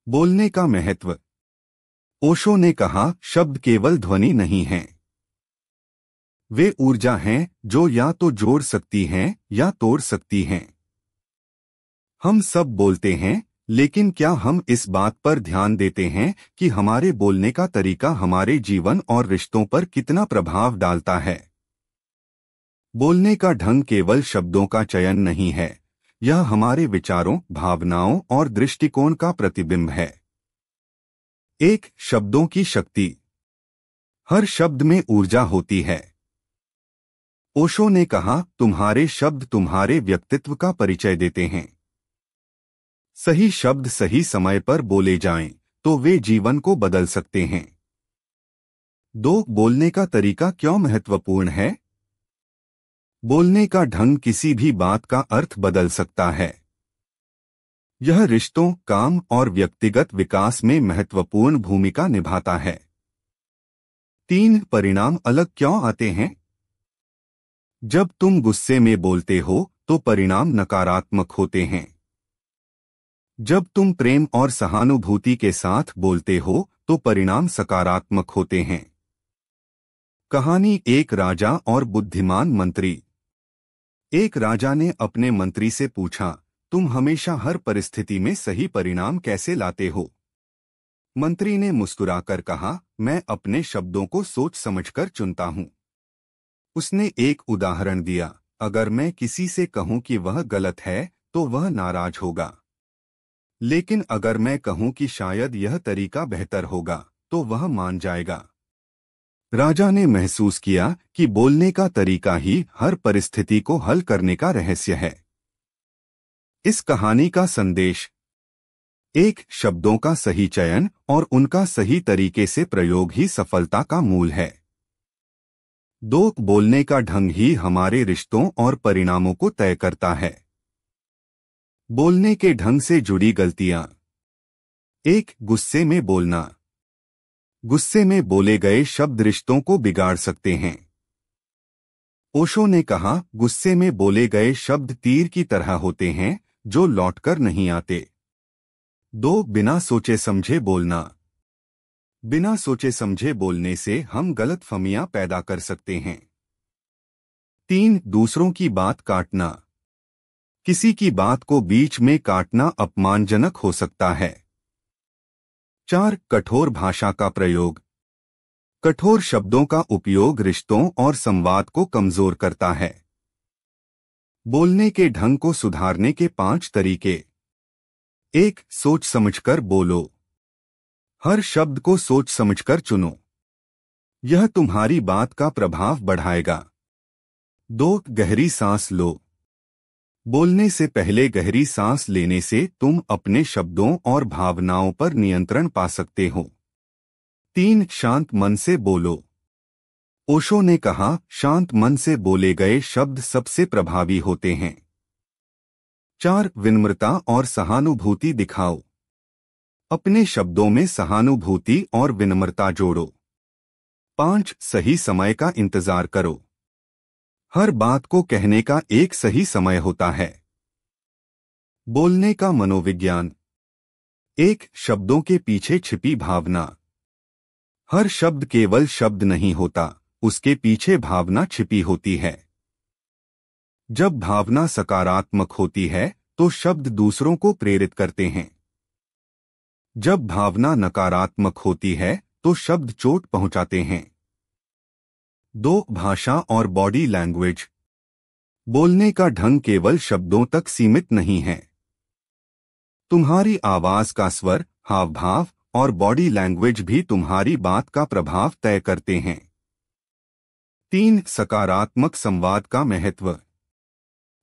बोलने का महत्व। ओशो ने कहा, शब्द केवल ध्वनि नहीं हैं। वे ऊर्जा हैं जो या तो जोड़ सकती हैं या तोड़ सकती हैं। हम सब बोलते हैं, लेकिन क्या हम इस बात पर ध्यान देते हैं कि हमारे बोलने का तरीका हमारे जीवन और रिश्तों पर कितना प्रभाव डालता है? बोलने का ढंग केवल शब्दों का चयन नहीं है, यह हमारे विचारों, भावनाओं और दृष्टिकोण का प्रतिबिंब है। एक, शब्दों की शक्ति। हर शब्द में ऊर्जा होती है। ओशो ने कहा, तुम्हारे शब्द तुम्हारे व्यक्तित्व का परिचय देते हैं। सही शब्द सही समय पर बोले जाएं, तो वे जीवन को बदल सकते हैं। दो, बोलने का तरीका क्यों महत्वपूर्ण है? बोलने का ढंग किसी भी बात का अर्थ बदल सकता है। यह रिश्तों, काम और व्यक्तिगत विकास में महत्वपूर्ण भूमिका निभाता है। तीन, परिणाम अलग क्यों आते हैं? जब तुम गुस्से में बोलते हो तो परिणाम नकारात्मक होते हैं। जब तुम प्रेम और सहानुभूति के साथ बोलते हो तो परिणाम सकारात्मक होते हैं। कहानी, एक राजा और बुद्धिमान मंत्री। एक राजा ने अपने मंत्री से पूछा, तुम हमेशा हर परिस्थिति में सही परिणाम कैसे लाते हो? मंत्री ने मुस्कुराकर कहा, मैं अपने शब्दों को सोच समझकर चुनता हूं। उसने एक उदाहरण दिया, अगर मैं किसी से कहूं कि वह गलत है तो वह नाराज होगा, लेकिन अगर मैं कहूं कि शायद यह तरीका बेहतर होगा तो वह मान जाएगा। राजा ने महसूस किया कि बोलने का तरीका ही हर परिस्थिति को हल करने का रहस्य है। इस कहानी का संदेश। एक, शब्दों का सही चयन और उनका सही तरीके से प्रयोग ही सफलता का मूल है। दो, बोलने का ढंग ही हमारे रिश्तों और परिणामों को तय करता है। बोलने के ढंग से जुड़ी गलतियां। एक, गुस्से में बोलना। गुस्से में बोले गए शब्द रिश्तों को बिगाड़ सकते हैं। ओशो ने कहा, गुस्से में बोले गए शब्द तीर की तरह होते हैं जो लौटकर नहीं आते। दो, बिना सोचे समझे बोलना। बिना सोचे समझे बोलने से हम गलतफहमियां पैदा कर सकते हैं। तीन, दूसरों की बात काटना। किसी की बात को बीच में काटना अपमानजनक हो सकता है। चार, कठोर भाषा का प्रयोग। कठोर शब्दों का उपयोग रिश्तों और संवाद को कमजोर करता है। बोलने के ढंग को सुधारने के 5 तरीके। एक, सोच समझकर बोलो। हर शब्द को सोच समझकर चुनो, यह तुम्हारी बात का प्रभाव बढ़ाएगा। दो, गहरी सांस लो। बोलने से पहले गहरी सांस लेने से तुम अपने शब्दों और भावनाओं पर नियंत्रण पा सकते हो। तीन, शांत मन से बोलो। ओशो ने कहा, शांत मन से बोले गए शब्द सबसे प्रभावी होते हैं। चार, विनम्रता और सहानुभूति दिखाओ। अपने शब्दों में सहानुभूति और विनम्रता जोड़ो। पांच, सही समय का इंतजार करो। हर बात को कहने का एक सही समय होता है। बोलने का मनोविज्ञान। एक, शब्दों के पीछे छिपी भावना। हर शब्द केवल शब्द नहीं होता, उसके पीछे भावना छिपी होती है। जब भावना सकारात्मक होती है तो शब्द दूसरों को प्रेरित करते हैं। जब भावना नकारात्मक होती है तो शब्द चोट पहुंचाते हैं। दो, भाषा और बॉडी लैंग्वेज। बोलने का ढंग केवल शब्दों तक सीमित नहीं है। तुम्हारी आवाज का स्वर, हाव भाव और बॉडी लैंग्वेज भी तुम्हारी बात का प्रभाव तय करते हैं। तीन, सकारात्मक संवाद का महत्व।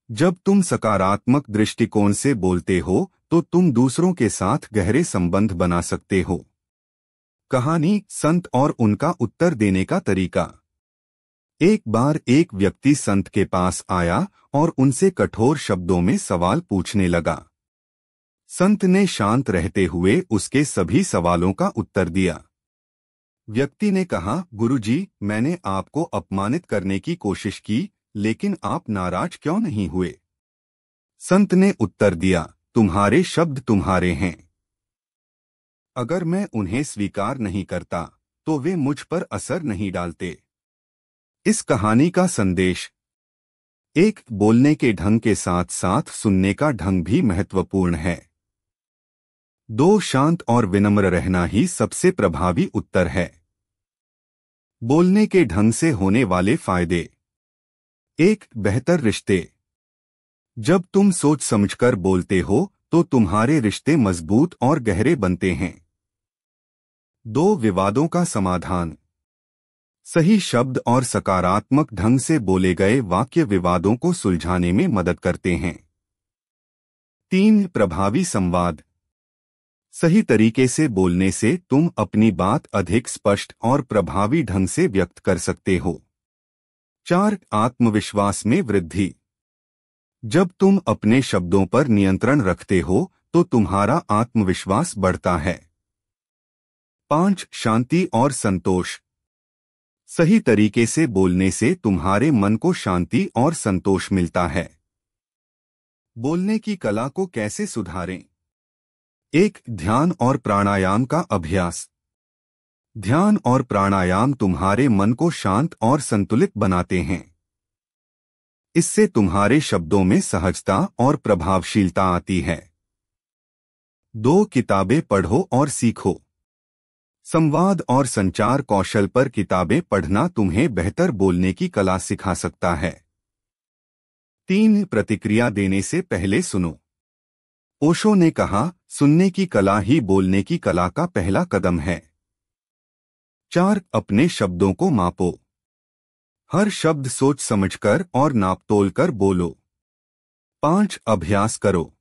जब तुम सकारात्मक दृष्टिकोण से बोलते हो तो तुम दूसरों के साथ गहरे संबंध बना सकते हो। कहानी, संत और उनका उत्तर देने का तरीका। एक बार एक व्यक्ति संत के पास आया और उनसे कठोर शब्दों में सवाल पूछने लगा। संत ने शांत रहते हुए उसके सभी सवालों का उत्तर दिया। व्यक्ति ने कहा, गुरुजी, मैंने आपको अपमानित करने की कोशिश की, लेकिन आप नाराज क्यों नहीं हुए? संत ने उत्तर दिया, तुम्हारे शब्द तुम्हारे हैं। अगर मैं उन्हें स्वीकार नहीं करता तो वे मुझ पर असर नहीं डालते। इस कहानी का संदेश: एक, बोलने के ढंग के साथ साथ सुनने का ढंग भी महत्वपूर्ण है। दो, शांत और विनम्र रहना ही सबसे प्रभावी उत्तर है। बोलने के ढंग से होने वाले फायदे: एक, बेहतर रिश्ते। जब तुम सोच समझकर बोलते हो तो तुम्हारे रिश्ते मजबूत और गहरे बनते हैं। दो, विवादों का समाधान। सही शब्द और सकारात्मक ढंग से बोले गए वाक्य विवादों को सुलझाने में मदद करते हैं। तीन, प्रभावी संवाद। सही तरीके से बोलने से तुम अपनी बात अधिक स्पष्ट और प्रभावी ढंग से व्यक्त कर सकते हो। चार, आत्मविश्वास में वृद्धि। जब तुम अपने शब्दों पर नियंत्रण रखते हो तो तुम्हारा आत्मविश्वास बढ़ता है। पांच, शांति और संतोष। सही तरीके से बोलने से तुम्हारे मन को शांति और संतोष मिलता है। बोलने की कला को कैसे सुधारें? एक, ध्यान और प्राणायाम का अभ्यास। ध्यान और प्राणायाम तुम्हारे मन को शांत और संतुलित बनाते हैं। इससे तुम्हारे शब्दों में सहजता और प्रभावशीलता आती है। दो, किताबें पढ़ो और सीखो। संवाद और संचार कौशल पर किताबें पढ़ना तुम्हें बेहतर बोलने की कला सिखा सकता है। तीन, प्रतिक्रिया देने से पहले सुनो। ओशो ने कहा, सुनने की कला ही बोलने की कला का पहला कदम है। चार, अपने शब्दों को मापो। हर शब्द सोच समझकर और नापतोल कर बोलो। पांच, अभ्यास करो।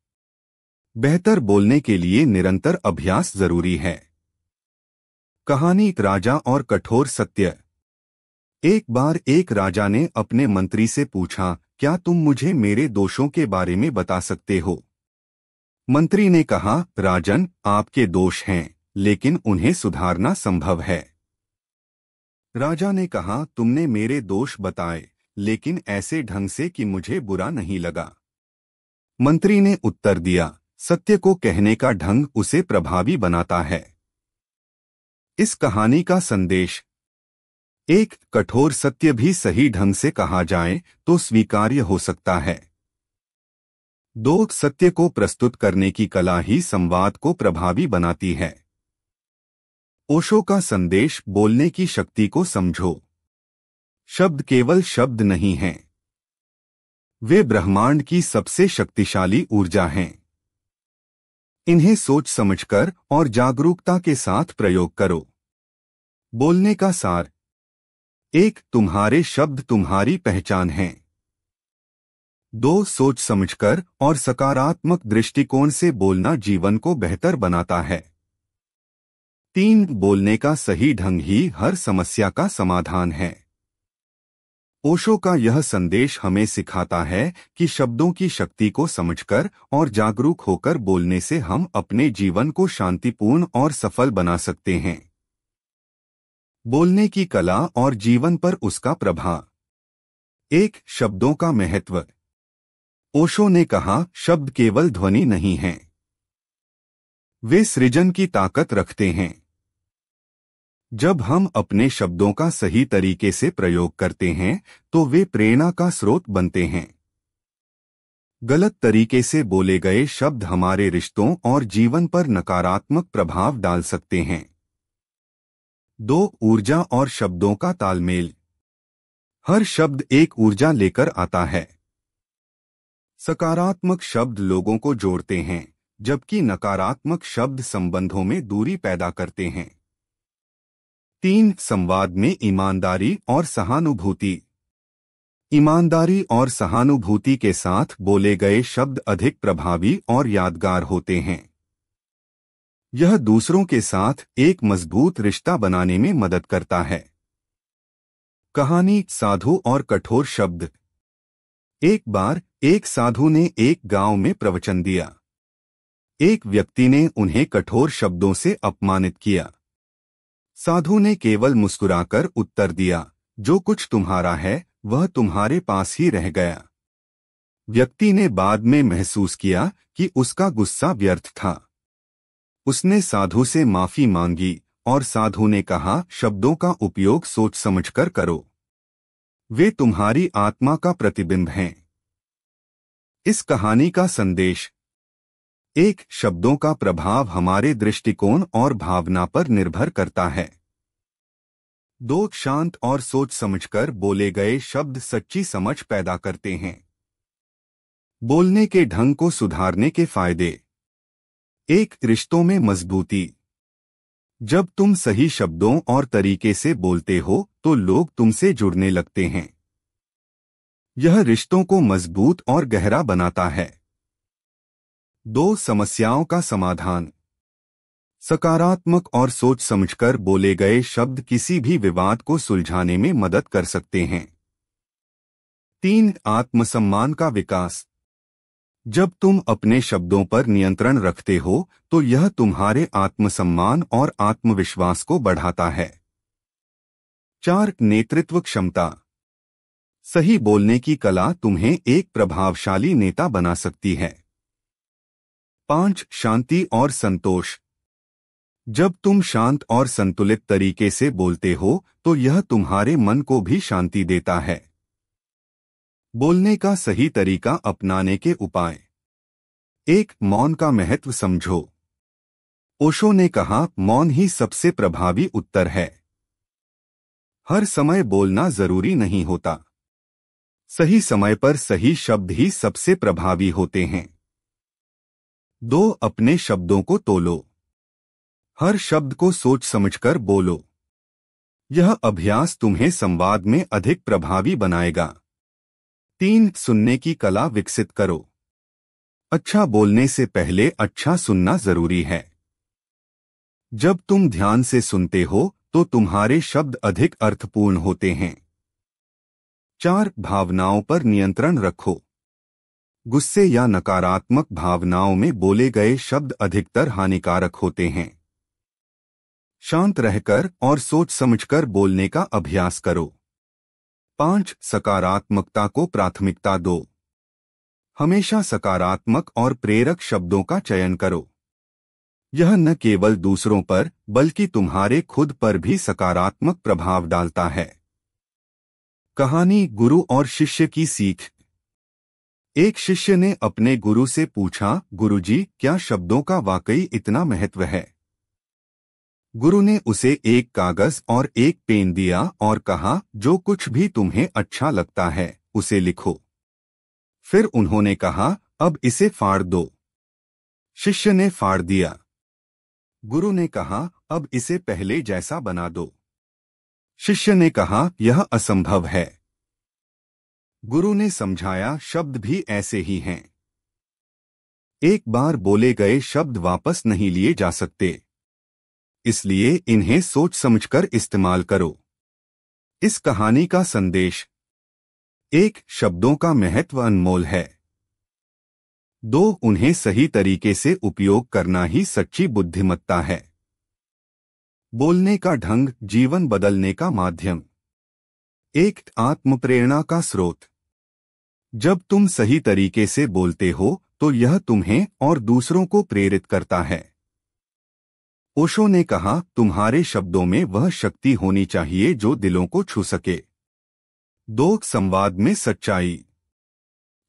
बेहतर बोलने के लिए निरंतर अभ्यास जरूरी है। कहानी: राजा और कठोर सत्य। एक बार एक राजा ने अपने मंत्री से पूछा, क्या तुम मुझे मेरे दोषों के बारे में बता सकते हो? मंत्री ने कहा, राजन, आपके दोष हैं, लेकिन उन्हें सुधारना संभव है। राजा ने कहा, तुमने मेरे दोष बताए, लेकिन ऐसे ढंग से कि मुझे बुरा नहीं लगा। मंत्री ने उत्तर दिया, सत्य को कहने का ढंग उसे प्रभावी बनाता है। इस कहानी का संदेश: एक, कठोर सत्य भी सही ढंग से कहा जाए तो स्वीकार्य हो सकता है। दो, सत्य को प्रस्तुत करने की कला ही संवाद को प्रभावी बनाती है। ओशो का संदेश: बोलने की शक्ति को समझो। शब्द केवल शब्द नहीं हैं, वे ब्रह्मांड की सबसे शक्तिशाली ऊर्जा हैं। इन्हें सोच समझकर और जागरूकता के साथ प्रयोग करो। बोलने का सार: एक, तुम्हारे शब्द तुम्हारी पहचान हैं। दो, सोच समझकर और सकारात्मक दृष्टिकोण से बोलना जीवन को बेहतर बनाता है। तीन, बोलने का सही ढंग ही हर समस्या का समाधान है। ओशो का यह संदेश हमें सिखाता है कि शब्दों की शक्ति को समझकर और जागरूक होकर बोलने से हम अपने जीवन को शांतिपूर्ण और सफल बना सकते हैं। बोलने की कला और जीवन पर उसका प्रभाव। एक, शब्दों का महत्व। ओशो ने कहा, शब्द केवल ध्वनि नहीं हैं, वे सृजन की ताकत रखते हैं। जब हम अपने शब्दों का सही तरीके से प्रयोग करते हैं तो वे प्रेरणा का स्रोत बनते हैं। गलत तरीके से बोले गए शब्द हमारे रिश्तों और जीवन पर नकारात्मक प्रभाव डाल सकते हैं। दो, ऊर्जा और शब्दों का तालमेल। हर शब्द एक ऊर्जा लेकर आता है। सकारात्मक शब्द लोगों को जोड़ते हैं, जबकि नकारात्मक शब्द संबंधों में दूरी पैदा करते हैं। तीन, संवाद में ईमानदारी और सहानुभूति। ईमानदारी और सहानुभूति के साथ बोले गए शब्द अधिक प्रभावी और यादगार होते हैं। यह दूसरों के साथ एक मजबूत रिश्ता बनाने में मदद करता है। कहानी: साधु और कठोर शब्द। एक बार एक साधु ने एक गांव में प्रवचन दिया। एक व्यक्ति ने उन्हें कठोर शब्दों से अपमानित किया। साधु ने केवल मुस्कुराकर उत्तर दिया, जो कुछ तुम्हारा है वह तुम्हारे पास ही रह गया। व्यक्ति ने बाद में महसूस किया कि उसका गुस्सा व्यर्थ था। उसने साधु से माफी मांगी और साधु ने कहा, शब्दों का उपयोग सोच समझकर करो, वे तुम्हारी आत्मा का प्रतिबिंब हैं। इस कहानी का संदेश: एक, शब्दों का प्रभाव हमारे दृष्टिकोण और भावना पर निर्भर करता है। 2, शांत और सोच समझकर बोले गए शब्द सच्ची समझ पैदा करते हैं। बोलने के ढंग को सुधारने के फायदे: 1, रिश्तों में मजबूती। जब तुम सही शब्दों और तरीके से बोलते हो तो लोग तुमसे जुड़ने लगते हैं। यह रिश्तों को मजबूत और गहरा बनाता है। 2, समस्याओं का समाधान। सकारात्मक और सोच समझकर बोले गए शब्द किसी भी विवाद को सुलझाने में मदद कर सकते हैं। 3, आत्मसम्मान का विकास। जब तुम अपने शब्दों पर नियंत्रण रखते हो तो यह तुम्हारे आत्मसम्मान और आत्मविश्वास को बढ़ाता है। 4, नेतृत्व क्षमता। सही बोलने की कला तुम्हें एक प्रभावशाली नेता बना सकती है। 5, शांति और संतोष। जब तुम शांत और संतुलित तरीके से बोलते हो तो यह तुम्हारे मन को भी शांति देता है। बोलने का सही तरीका अपनाने के उपाय: 1, मौन का महत्व समझो। ओशो ने कहा, मौन ही सबसे प्रभावी उत्तर है। हर समय बोलना जरूरी नहीं होता। सही समय पर सही शब्द ही सबसे प्रभावी होते हैं। 2, अपने शब्दों को तोलो। हर शब्द को सोच समझकर बोलो। यह अभ्यास तुम्हें संवाद में अधिक प्रभावी बनाएगा। 3, सुनने की कला विकसित करो। अच्छा बोलने से पहले अच्छा सुनना जरूरी है। जब तुम ध्यान से सुनते हो तो तुम्हारे शब्द अधिक अर्थपूर्ण होते हैं। 4, भावनाओं पर नियंत्रण रखो। गुस्से या नकारात्मक भावनाओं में बोले गए शब्द अधिकतर हानिकारक होते हैं। शांत रहकर और सोच समझकर बोलने का अभ्यास करो। 5, सकारात्मकता को प्राथमिकता दो। हमेशा सकारात्मक और प्रेरक शब्दों का चयन करो। यह न केवल दूसरों पर बल्कि तुम्हारे खुद पर भी सकारात्मक प्रभाव डालता है। कहानी: गुरु और शिष्य की सीख। एक शिष्य ने अपने गुरु से पूछा, गुरुजी, क्या शब्दों का वाकई इतना महत्व है? गुरु ने उसे एक कागज और एक पेन दिया और कहा, जो कुछ भी तुम्हें अच्छा लगता है उसे लिखो। फिर उन्होंने कहा, अब इसे फाड़ दो। शिष्य ने फाड़ दिया। गुरु ने कहा, अब इसे पहले जैसा बना दो। शिष्य ने कहा, यह असंभव है। गुरु ने समझाया, शब्द भी ऐसे ही हैं। एक बार बोले गए शब्द वापस नहीं लिए जा सकते, इसलिए इन्हें सोच समझकर इस्तेमाल करो। इस कहानी का संदेश: 1, शब्दों का महत्व अनमोल है। 2, उन्हें सही तरीके से उपयोग करना ही सच्ची बुद्धिमत्ता है। बोलने का ढंग जीवन बदलने का माध्यम। 1, आत्मप्रेरणा का स्रोत। जब तुम सही तरीके से बोलते हो तो यह तुम्हें और दूसरों को प्रेरित करता है। ओशो ने कहा, तुम्हारे शब्दों में वह शक्ति होनी चाहिए जो दिलों को छू सके। 2, संवाद में सच्चाई।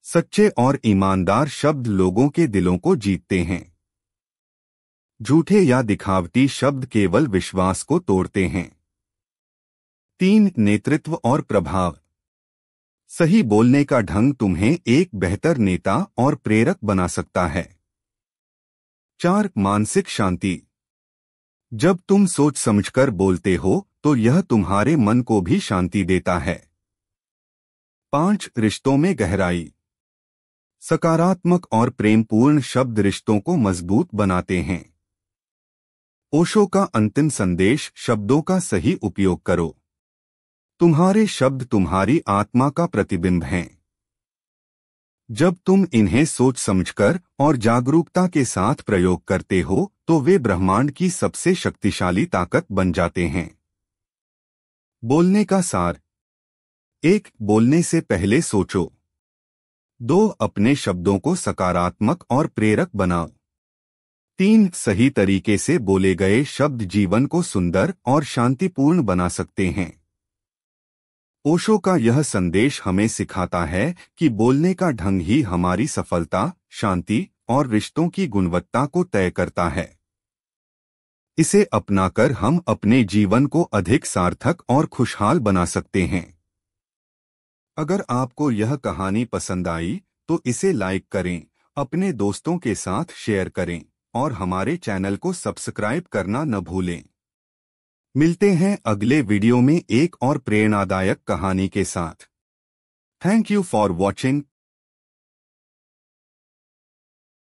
सच्चे और ईमानदार शब्द लोगों के दिलों को जीतते हैं। झूठे या दिखावटी शब्द केवल विश्वास को तोड़ते हैं। 3, नेतृत्व और प्रभाव। सही बोलने का ढंग तुम्हें एक बेहतर नेता और प्रेरक बना सकता है। 4, मानसिक शांति। जब तुम सोच समझकर बोलते हो तो यह तुम्हारे मन को भी शांति देता है। 5, रिश्तों में गहराई। सकारात्मक और प्रेमपूर्ण शब्द रिश्तों को मजबूत बनाते हैं। ओशो का अंतिम संदेश: शब्दों का सही उपयोग करो। तुम्हारे शब्द तुम्हारी आत्मा का प्रतिबिंब हैं। जब तुम इन्हें सोच समझकर और जागरूकता के साथ प्रयोग करते हो तो वे ब्रह्मांड की सबसे शक्तिशाली ताकत बन जाते हैं। बोलने का सार: 1, बोलने से पहले सोचो। 2, अपने शब्दों को सकारात्मक और प्रेरक बनाओ। 3 सही तरीके से बोले गए शब्द जीवन को सुंदर और शांतिपूर्ण बना सकते हैं। ओशो का यह संदेश हमें सिखाता है कि बोलने का ढंग ही हमारी सफलता, शांति और रिश्तों की गुणवत्ता को तय करता है। इसे अपनाकर हम अपने जीवन को अधिक सार्थक और खुशहाल बना सकते हैं। अगर आपको यह कहानी पसंद आई तो इसे लाइक करें, अपने दोस्तों के साथ शेयर करें और हमारे चैनल को सब्सक्राइब करना न भूलें। मिलते हैं अगले वीडियो में एक और प्रेरणादायक कहानी के साथ। Thank you for watching.